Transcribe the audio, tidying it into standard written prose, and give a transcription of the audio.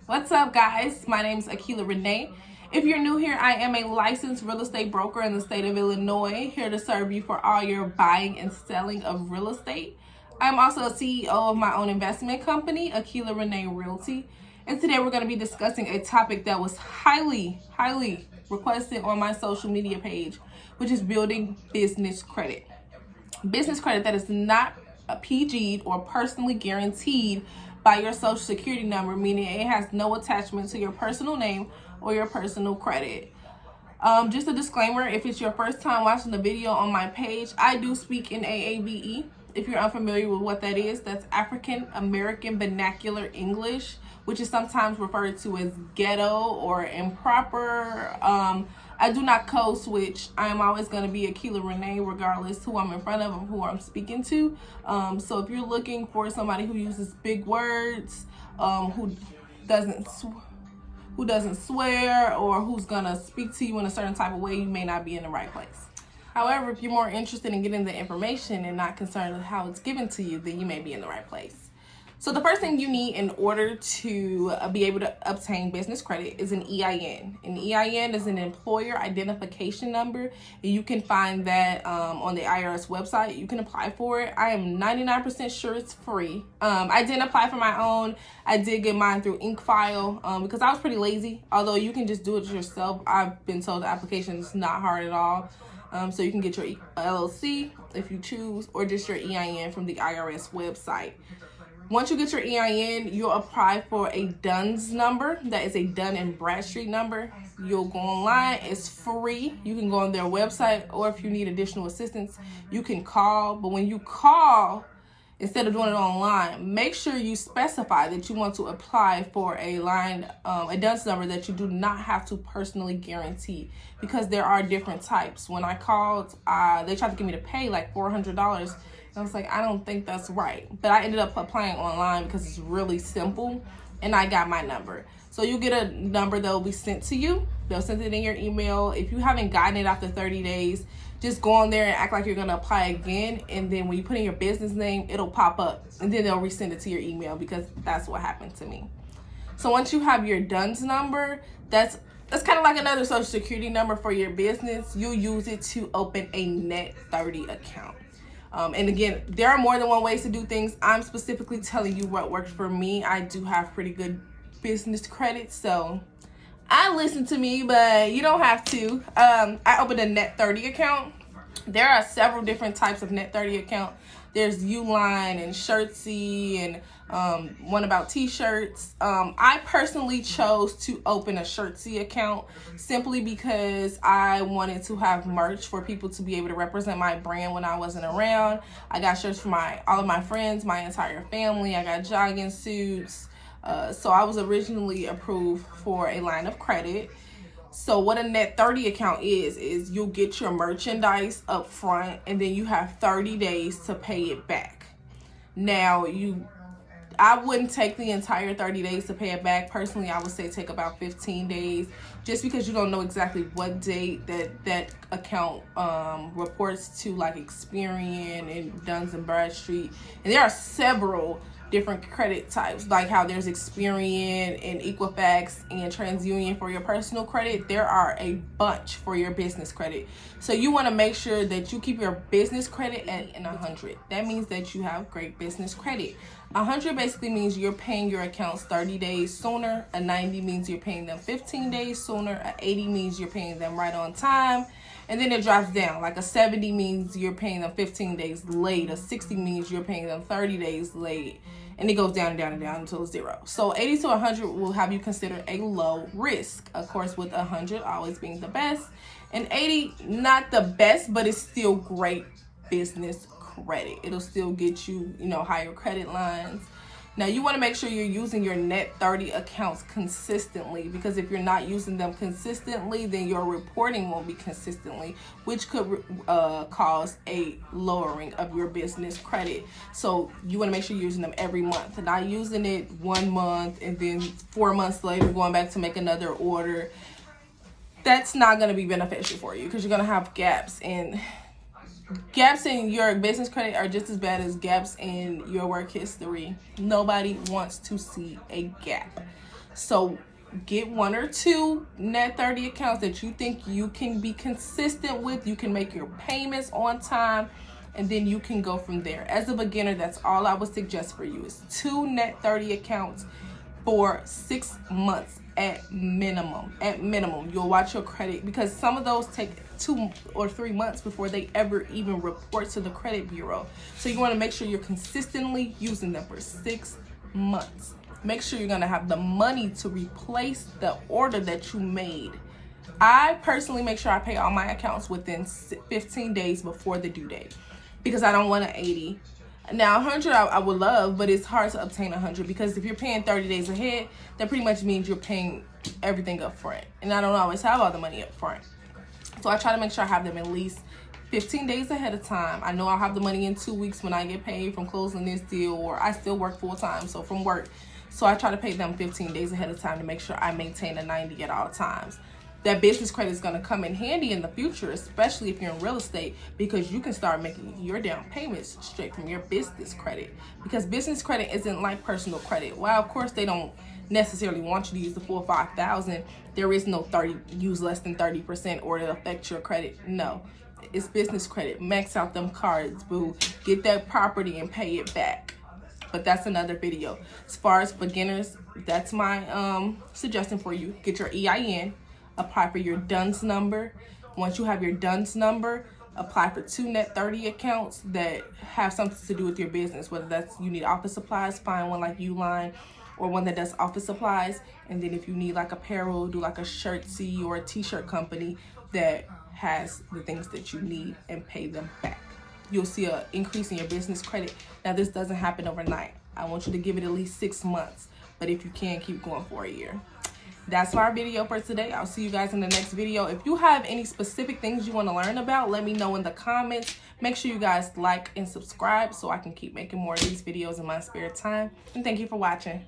What's up, guys? My name is Akila Renee. If you're new here, I am a licensed real estate broker in the state of Illinois, here to serve you for all your buying and selling of real estate. I'm also a CEO of my own investment company, Akila Renee Realty. And today we're going to be discussing a topic that was highly requested on my social media page, which is building business credit. Business credit that is not PG'd or personally guaranteed by your social security number, meaning it has no attachment to your personal name or your personal credit. Just a disclaimer, if it's your first time watching the video on my page, I do speak in AAVE. If you're unfamiliar with what that is, that's African American Vernacular English, which is sometimes referred to as ghetto or improper. I do not code switch. I am always going to be Akila Renee, regardless who I'm in front of and who I'm speaking to. So if you're looking for somebody who uses big words, who doesn't swear, or who's going to speak to you in a certain type of way, you may not be in the right place. However, if you're more interested in getting the information and not concerned with how it's given to you, then you may be in the right place. So the first thing you need in order to be able to obtain business credit is an EIN. An EIN is an employer identification number, and you can find that on the IRS website. You can apply for it. I am 99% sure it's free. I didn't apply for my own. I did get mine through InkFile because I was pretty lazy. Although you can just do it yourself. I've been told the application is not hard at all. So you can get your LLC if you choose, or just your EIN from the IRS website. Once you get your EIN, you'll apply for a DUNS number. That is a Dun & Bradstreet number. You'll go online. It's free. You can go on their website, or if you need additional assistance, you can call. But when you call, instead of doing it online, make sure you specify that you want to apply for a DUNS number that you do not have to personally guarantee, because there are different types. When I called, they tried to get me to pay like $400. I was like, I don't think that's right. But I ended up applying online because it's really simple, and I got my number. So you get a number that will be sent to you. They'll send it in your email. If you haven't gotten it after 30 days, just go on there and act like you're going to apply again. And then when you put in your business name, it'll pop up. And then they'll resend it to your email, because that's what happened to me. So once you have your DUNS number, that's kind of like another social security number for your business. You'll use it to open a Net 30 account. And again, there are more than one ways to do things. I'm specifically telling you what works for me. I do have pretty good business credit, so I listen to me, but you don't have to. I opened a Net 30 account. There are several different types of Net 30 account. There's Uline and Shirtsy and one about t-shirts. I personally chose to open a Shirtsy account simply because I wanted to have merch for people to be able to represent my brand when I wasn't around. I got shirts for all of my friends, my entire family. I got jogging suits. So I was originally approved for a line of credit. So what a Net 30 account is you'll get your merchandise up front, and then you have 30 days to pay it back. Now, I wouldn't take the entire 30 days to pay it back. Personally, I would say take about 15 days, just because you don't know exactly what date that account reports to, like Experian and Duns & Bradstreet. And there are several different credit types, like how there's Experian and Equifax and TransUnion for your personal credit. There are a bunch for your business credit. So you want to make sure that you keep your business credit at 100. That means that you have great business credit. 100 basically means you're paying your accounts 30 days sooner. A 90 means you're paying them 15 days sooner. A 80 means you're paying them right on time. And then it drops down. Like a 70 means you're paying them 15 days late. A 60 means you're paying them 30 days late. And it goes down and down and down until 0. So 80 to 100 will have you consider a low risk. Of course, with 100 always being the best. And 80, not the best, but it's still great business credit. It'll still get you, higher credit lines. Now, you want to make sure you're using your Net 30 accounts consistently, because if you're not using them consistently, then your reporting won't be consistently, which could cause a lowering of your business credit. So you want to make sure you're using them every month, and not using it 1 month and then 4 months later going back to make another order. That's not going to be beneficial for you, because you're going to have gaps in your business credit are just as bad as gaps in your work history. Nobody wants to see a gap. So get 1 or 2 net 30 accounts that you think you can be consistent with. You can make your payments on time, and then you can go from there. As a beginner, that's all I would suggest for you is 2 net 30 accounts for 6 months at minimum. At minimum, you'll watch your credit, because some of those take 2 or 3 months before they ever even report to the credit bureau. So you want to make sure you're consistently using them for 6 months. Make sure you're going to have the money to replace the order that you made. I personally make sure I pay all my accounts within 15 days before the due date, because I don't want an 80. Now 100 I would love, but it's hard to obtain 100, because if you're paying 30 days ahead, that pretty much means you're paying everything up front, and I don't always have all the money up front. So I try to make sure I have them at least 15 days ahead of time. I know I'll have the money in 2 weeks when I get paid from closing this deal, or I still work full time, so from work. So I try to pay them 15 days ahead of time to make sure I maintain a 90 at all times. That business credit is going to come in handy in the future, especially if you're in real estate, because you can start making your down payments straight from your business credit. Because business credit isn't like personal credit. While of course they don't necessarily want you to use the full 5,000, there is no use less than 30% or it'll affect your credit. No, it's business credit. Max out them cards, boo. Get that property and pay it back. But that's another video. As far as beginners, that's my suggestion for you. Get your EIN. Apply for your DUNS number. Once you have your DUNS number, apply for 2 net 30 accounts that have something to do with your business. Whether that's you need office supplies, find one like Uline, or one that does office supplies. And then if you need like apparel, do like a Shirtsy or a t-shirt company that has the things that you need, and pay them back. You'll see an increase in your business credit. Now this doesn't happen overnight. I want you to give it at least 6 months. But if you can, keep going for a year. That's our video for today. I'll see you guys in the next video. If you have any specific things you want to learn about, let me know in the comments. Make sure you guys like and subscribe so I can keep making more of these videos in my spare time. And thank you for watching.